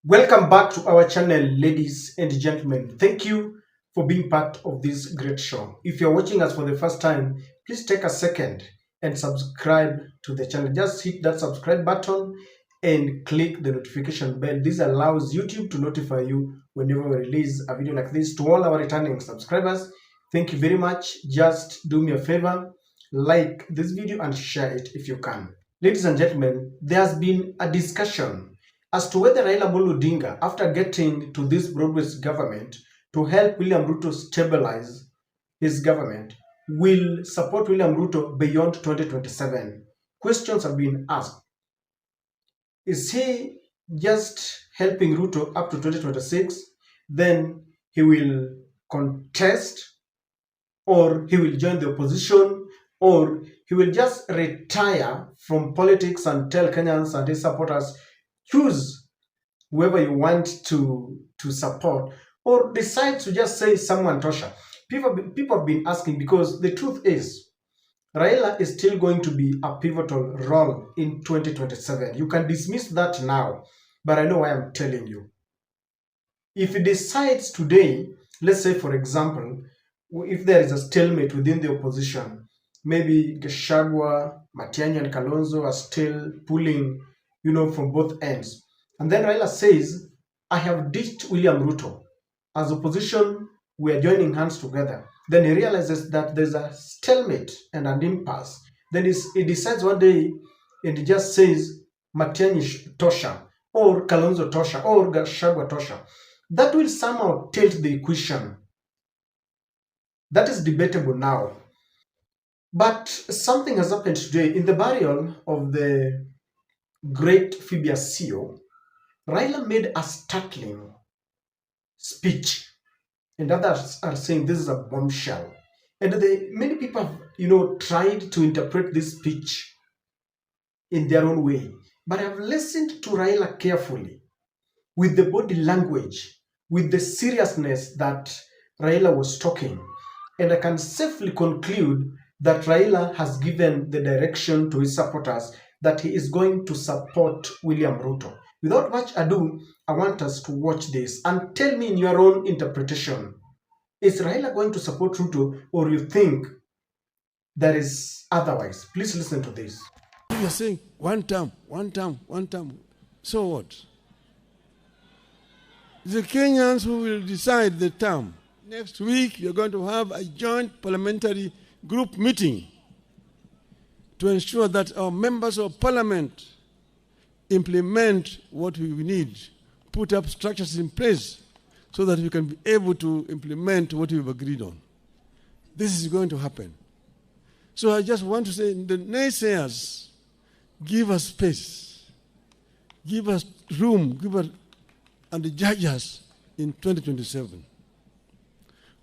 Welcome back to our channel, ladies and gentlemen. Thank you for being part of this great show. If you're watching us for the first time, please take a second and subscribe to the channel. Just hit that subscribe button and click the notification bell. This allows YouTube to notify you whenever we release a video like this. To all our returning subscribers, thank you very much. Just do me a favor, like this video and share it if you can. Ladies and gentlemen, there has been a discussion as to whether Raila Odinga, after getting to this broad-based government to help William Ruto stabilize his government, will support William Ruto beyond 2027. Questions have been asked. Is he just helping Ruto up to 2026? Then he will contest, or he will join the opposition, or he will just retire from politics and tell Kenyans and his supporters, choose whoever you want to support, or decide to just say someone tosha. People have been asking, because the truth is Raila is still going to be a pivotal role in 2027. You can dismiss that now, but I know why I'm telling you. If he decides today, let's say for example, if there is a stalemate within the opposition, maybe Gachagua, Matiang'i and Kalonzo are still pulling, from both ends. And then Raila says, I have ditched William Ruto. As opposition, we are joining hands together. Then he realizes that there's a stalemate and an impasse. Then he decides one day and he just says, Matiang'i tosha, or Kalonzo tosha, or Gachagua tosha. That will somehow tilt the equation. That is debatable now. But something has happened today. In the burial of the great Phibias CEO, Raila made a startling speech, and others are saying this is a bombshell. And many people have, tried to interpret this speech in their own way. But I've listened to Raila carefully, with the body language, with the seriousness that Raila was talking. And I can safely conclude that Raila has given the direction to his supporters that he is going to support William Ruto. Without much ado, I want us to watch this and tell me in your own interpretation. Is Raila going to support Ruto, or you think there is otherwise? Please listen to this. You are saying one term. So what? The Kenyans who will decide the term. Next week, you're going to have a joint parliamentary group meeting to ensure that our members of parliament implement what we need, put up structures in place so that we can be able to implement what we've agreed on. This is going to happen. So I just want to say, the naysayers, give us space, give us room, and judge us in 2027.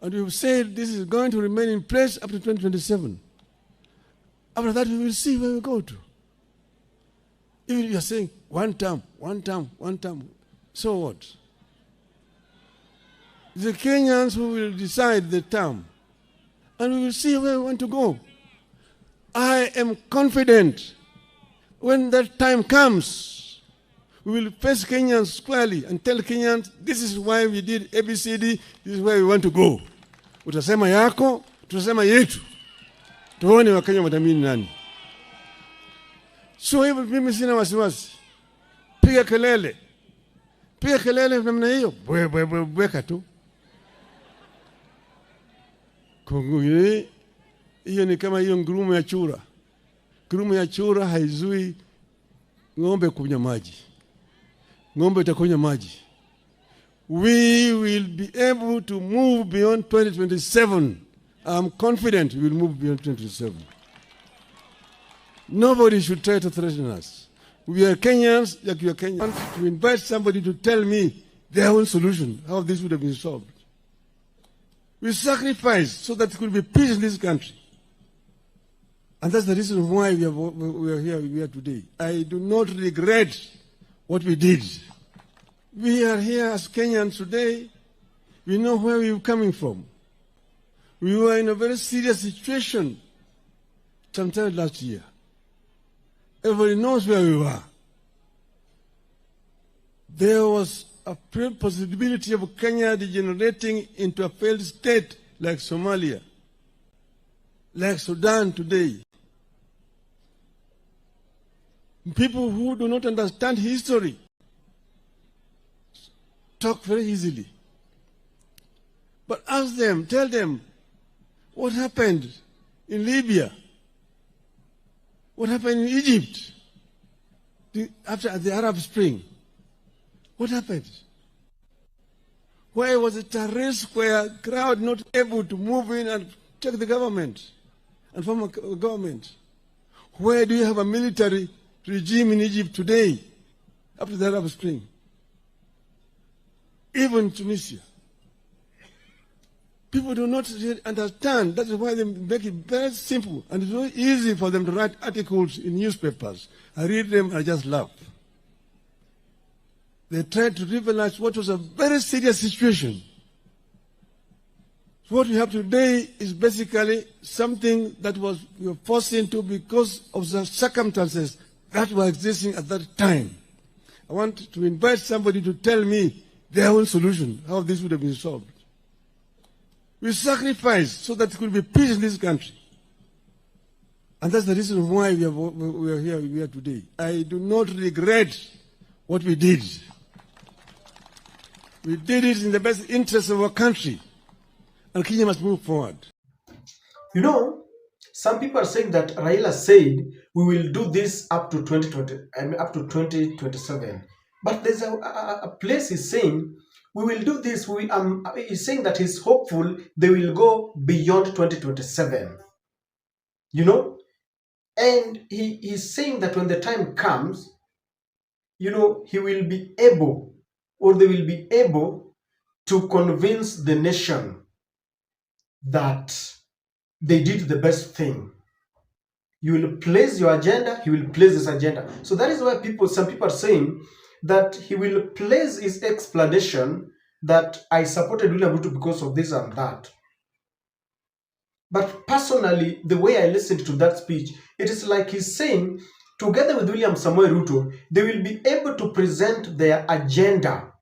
And we've said this is going to remain in place up to 2027. After that, we will see where we go to. If you are saying one term, so what? The Kenyans who will decide the term, and we will see where we want to go. I am confident when that time comes, we will face Kenyans squarely and tell Kenyans, this is why we did ABCD, this is where we want to go. Utasema yako, tutasema yetu. Tuone Wakenya watamini nani. So hivyo mimi sina wasiwasi. Piga kelele namna hiyo. Bweka tu. Kunguni, hiyo ni kama hiyo ngurumo ya chura. Ngurumo ya chura haizui ng'ombe kunywa maji. Ng'ombe itakunywa maji. We will be able to move beyond 2027. I'm confident we will move beyond 2027. Nobody should try to threaten us. We are Kenyans, like you are Kenyans. I want to invite somebody to tell me their own solution, how this would have been solved. We sacrificed so that there could be peace in this country. And that's the reason why we are here today. I do not regret what we did. We are here as Kenyans today. We know where we were coming from. We were in a very serious situation sometime last year. Everybody knows where we were. There was a possibility of Kenya degenerating into a failed state like Somalia, like Sudan today. People who do not understand history talk very easily. But ask them, tell them, what happened in Libya? What happened in Egypt after the Arab Spring? What happened? Why was it a risk where a crowd not able to move in and check the government and form a government? Where do you have a military regime in Egypt today after the Arab Spring? Even Tunisia. People do not really understand. That is why they make it very simple. And it's very easy for them to write articles in newspapers. I read them, I just laugh. They tried to trivialize what was a very serious situation. What we have today is basically something that we were forced into because of the circumstances that were existing at that time. I want to invite somebody to tell me their own solution, how this would have been solved. We sacrificed so that there could be peace in this country. And that's the reason why we are here today. I do not regret what we did. We did it in the best interest of our country. And Kenya must move forward. You know, some people are saying that Raila said we will do this up to 2020, up to 2027. But there's a place he's saying we will do this. He's saying that he's hopeful they will go beyond 2027. You know, and he's saying that when the time comes, you know, he will be able, or they will be able to convince the nation that they did the best thing. You will place your agenda, he will place this agenda. So that is why some people are saying that he will place his explanation that I supported William Ruto because of this and that. But personally, the way I listened to that speech, it is like he's saying, together with William Samoei Ruto, they will be able to present their agenda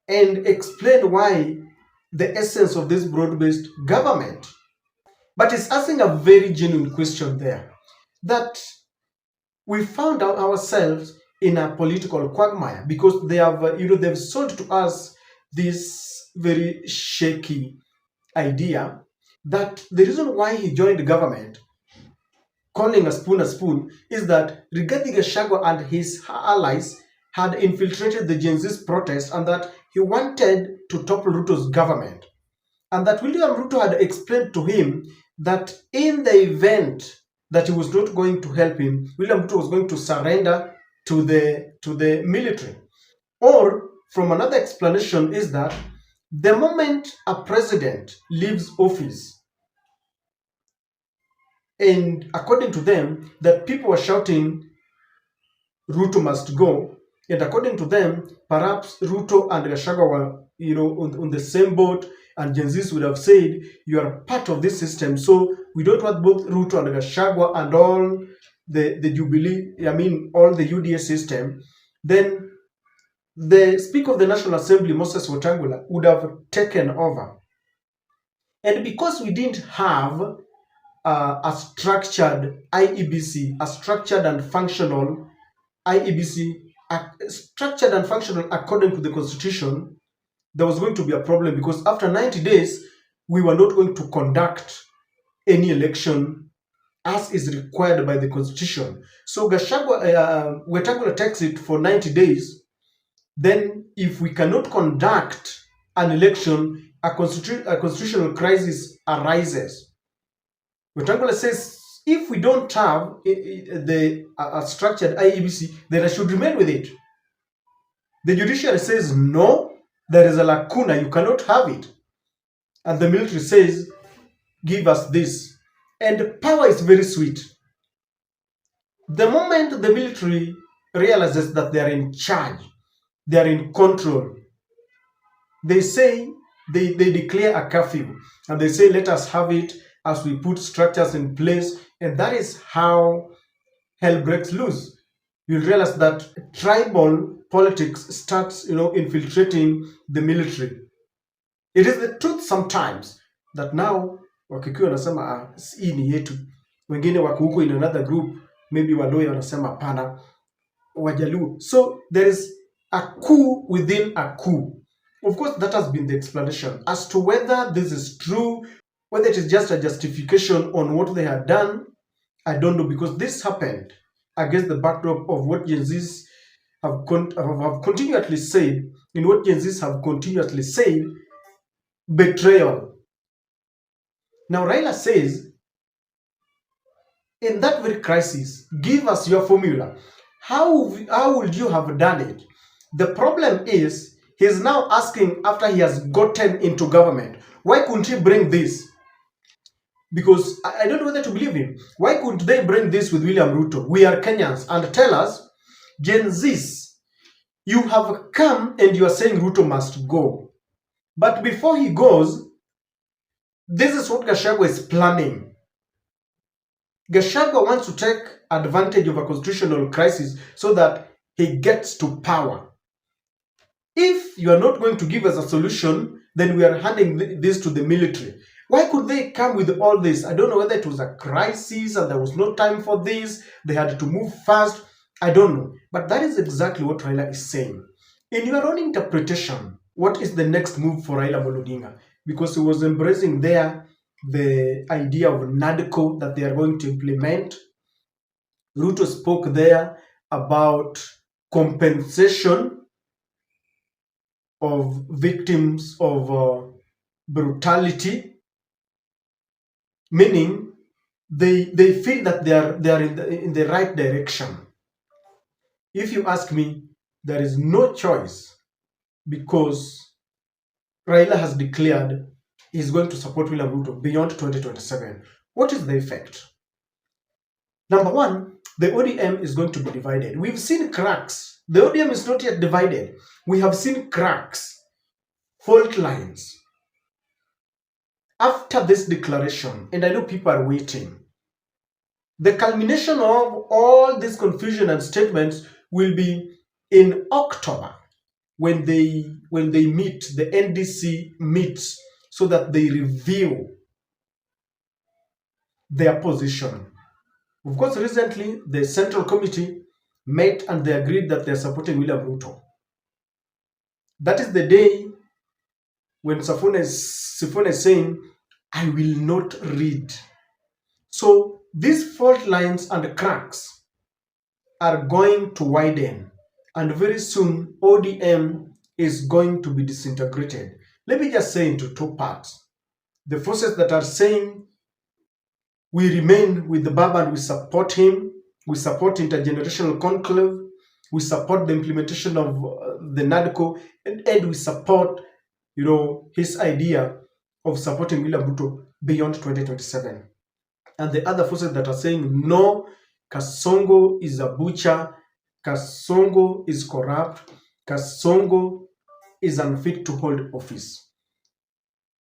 and explain why the essence of this broad-based government. But he's asking a very genuine question there, that we found out ourselves in a political quagmire because they have, they've sold to us this very shaky idea that the reason why he joined the government, calling a spoon, is that Rigathi Gachagua and his allies had infiltrated the Gen Z's protest and that he wanted to topple Ruto's government. And that William Ruto had explained to him that in the event that he was not going to help him, William Ruto was going to surrender to the military. Or, from another explanation, is that the moment a president leaves office, and according to them, that people were shouting, Ruto must go, and according to them, perhaps Ruto and Gachagua were, on the same boat, and Gen Zs would have said, you are part of this system, so we don't want both Ruto and Gachagua and all the Jubilee, all the UDA system. Then the Speaker of the National Assembly, Moses Wetangula, would have taken over. And because we didn't have a structured IEBC, a structured and functional IEBC, structured and functional according to the Constitution, there was going to be a problem because after 90 days, we were not going to conduct any election as is required by the Constitution. So Wetangula takes it for 90 days. Then if we cannot conduct an election, a constitutional crisis arises. Wetangula says, if we don't have a structured IEBC, then I should remain with it. The judiciary says, no, there is a lacuna, you cannot have it. And the military says, give us this. And power is very sweet. The moment the military realizes that they are in charge, they are in control, they say, they declare a curfew. And they say, let us have it as we put structures in place. And that is how hell breaks loose. You'll realize that tribal politics starts, infiltrating the military. It is the truth sometimes that now Wakikuyu wanasema hii ni yetu, wengine wako huko in another group, maybe Waluya wanasema hapana, Wajaluo. So there is a coup within a coup. Of course, that has been the explanation. As to whether this is true, whether it is just a justification on what they had done, I don't know, because this happened against the backdrop of what Gen Zs have continuously said, in what Gen Zs have continuously said, betrayal. Now, Raila says, in that very crisis, give us your formula. How would you have done it? The problem is, he's now asking after he has gotten into government, why couldn't he bring this? Because I don't know whether to believe him. Why couldn't they bring this with William Ruto? We are Kenyans, and tell us, Gen Zs, you have come and you are saying Ruto must go. But before he goes, this is what Gachagua is planning. Gachagua wants to take advantage of a constitutional crisis so that he gets to power. If you are not going to give us a solution, then we are handing this to the military. Why could they come with all this? I don't know whether it was a crisis and there was no time for this. They had to move fast. I don't know. But that is exactly what Raila is saying. In your own interpretation, what is the next move for Raila Odinga? Because he was embracing there the idea of NADCO that they are going to implement. Ruto spoke there about compensation of victims of brutality, meaning they feel that they are in the right direction. If you ask me, there is no choice, because Raila has declared he's going to support William Ruto beyond 2027. What is the effect? Number one, the ODM is going to be divided. We've seen cracks. The ODM is not yet divided. We have seen cracks, fault lines. After this declaration, and I know people are waiting, the culmination of all this confusion and statements will be in October, when they meet, the NDC meets, so that they review their position. Of course, recently the Central Committee met and they agreed that they're supporting William Ruto. That is the day when Sifuna is saying, I will not read. So these fault lines and cracks are going to widen, and very soon ODM is going to be disintegrated. Let me just say into two parts. The forces that are saying we remain with the Baba and we support him, we support intergenerational conclave, we support the implementation of the NADCO, and we support, his idea of supporting William Ruto beyond 2027. And the other forces that are saying, no, Kasongo is a butcher, Kasongo is corrupt, Kasongo is unfit to hold office.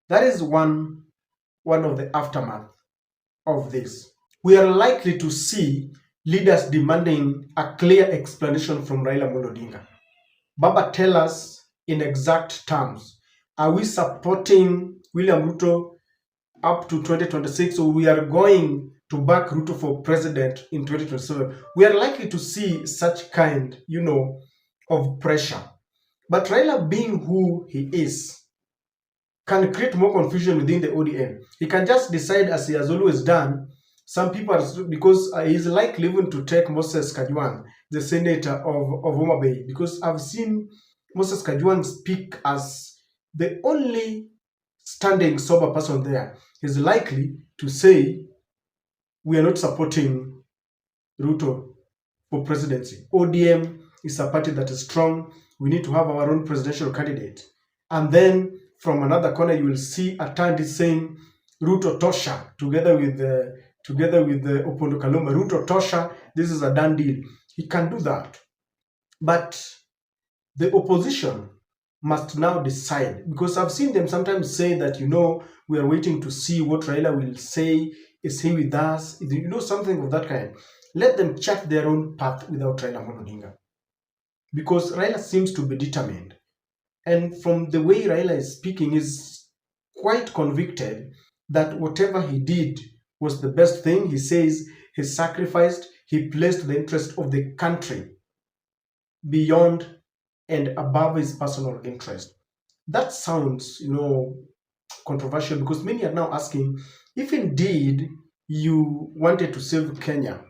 That is one of the aftermath of this. We are likely to see leaders demanding a clear explanation from Raila Odinga. Baba, tell us in exact terms, are we supporting William Ruto up to 2026, or we are going to back Ruto for president in 2027? We are likely to see such kind, of pressure. But Raila, being who he is, can create more confusion within the ODM. He can just decide, as he has always done. Some people because he's likely even to take Moses Kajwang, the senator of Homa Bay, because I've seen Moses Kajwang speak as the only standing sober person there. He's likely to say, we are not supporting Ruto for presidency. ODM is a party that is strong. We need to have our own presidential candidate. And then from another corner, you will see Atandi saying Ruto Tosha together with the Opondo Kaluma. Ruto Tosha, this is a done deal. He can do that. But the opposition must now decide, because I've seen them sometimes say that, we are waiting to see what Raila will say. Is he with us? Something of that kind. Let them chart their own path without Raila Odinga. because Raila seems to be determined. And from the way Raila is speaking, is quite convicted that whatever he did was the best thing. He says he sacrificed, he placed the interest of the country beyond and above his personal interest. That sounds, controversial, because many are now asking, if indeed you wanted to save Kenya,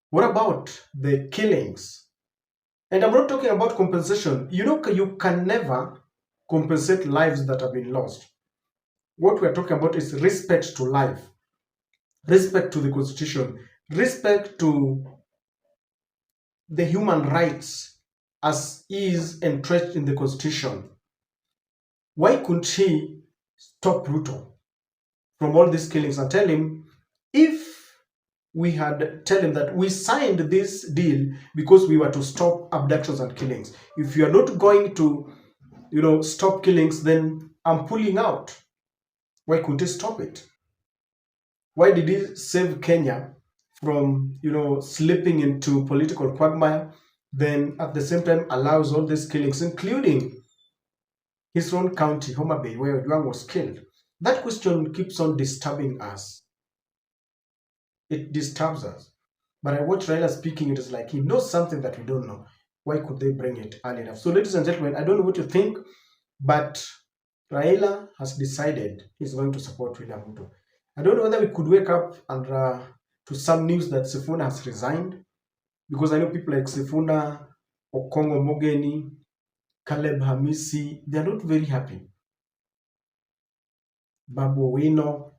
what about the killings? And I'm not talking about compensation. You can never compensate lives that have been lost. What we're talking about is respect to life, respect to the Constitution, respect to the human rights as is entrenched in the Constitution. Why couldn't he stop Ruto from all these killings and tell him, if we had tell him that we signed this deal because we were to stop abductions and killings. If you are not going to, stop killings, then I'm pulling out. Why couldn't he stop it? Why did he save Kenya from, slipping into political quagmire, then at the same time allows all these killings, including his own county, Homa Bay, where Ojwang was killed? That question keeps on disturbing us. It disturbs us. But I watch Raila speaking, it is like he knows something that we don't know. Why could they bring it early enough? So, ladies and gentlemen, I don't know what you think, but Raila has decided he's going to support William Ruto. I don't know whether we could wake up and to some news that Sifuna has resigned, because I know people like Sifuna, Okongo Mogeni, Caleb Hamisi, they are not very happy. Babu Owino,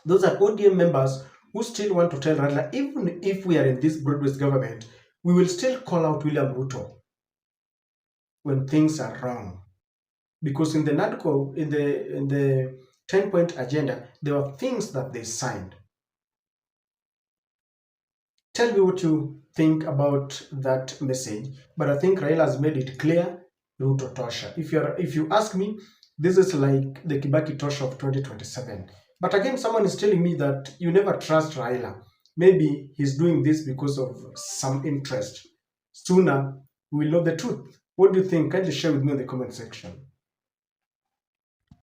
those are ODM members who still want to tell Raila, even if we are in this broad-based government, we will still call out William Ruto when things are wrong. Because in the NADCO, in the 10-point agenda, there were things that they signed. Tell me what you think about that message. But I think Raila has made it clear, Ruto tosha. If you ask me, this is like the Kibaki tosha of 2027. But again, someone is telling me that you never trust Raila. Maybe he's doing this because of some interest. Sooner, we will know the truth. What do you think? Kindly share with me in the comment section.